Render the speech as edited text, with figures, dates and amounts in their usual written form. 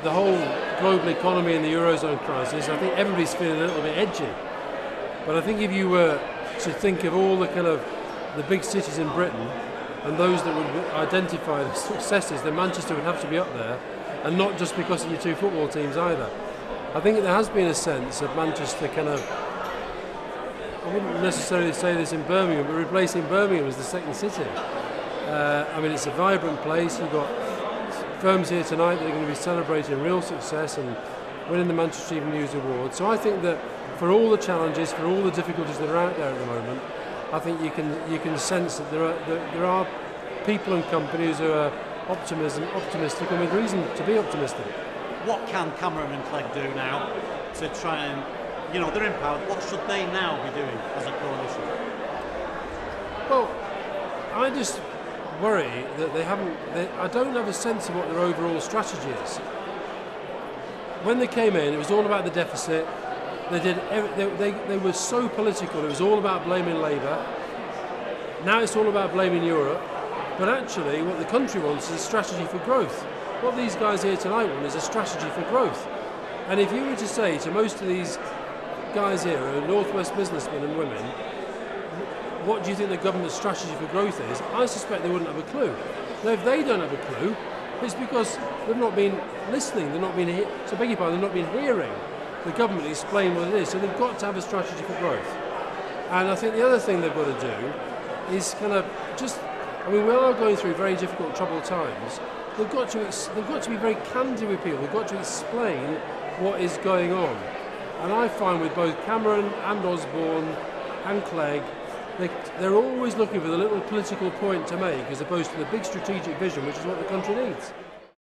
the whole global economy and the Eurozone crisis, I think everybody's feeling a little bit edgy. But I think if you were to think of all the kind of the big cities in Britain and those that would identify as successes, then Manchester would have to be up there, and not just because of your two football teams either. I think there has been a sense of Manchester kind of, I wouldn't necessarily say this in Birmingham, but replacing Birmingham as the second city. I mean, it's a vibrant place. You've got firms here tonight that are going to be celebrating real success and winning the Manchester Evening News Award. So I think that for all the challenges, for all the difficulties that are out there at the moment, I think you can sense that there are people and companies who are optimistic, and with reason to be optimistic. What can Cameron and Clegg do now to try and, they're in power, what should they now be doing as a coalition? Well, I just worry that I don't have a sense of what their overall strategy is. When they came in, it was all about the deficit. They were so political, it was all about blaming Labour. Now it's all about blaming Europe. But actually, what the country wants is a strategy for growth. What these guys here tonight want is a strategy for growth. And if you were to say to most of these guys here, who are Northwest businessmen and women, what do you think the government's strategy for growth is? I suspect they wouldn't have a clue. Now, if they don't have a clue, it's because they've not been listening, they've not been hearing the government explain what it is. So they've got to have a strategy for growth. And I think the other thing they've got to do is kind of we are going through very difficult, troubled times. They've got to be very candid with people. They've got to explain what is going on. And I find with both Cameron and Osborne and Clegg, they're always looking for the little political point to make as opposed to the big strategic vision, which is what the country needs.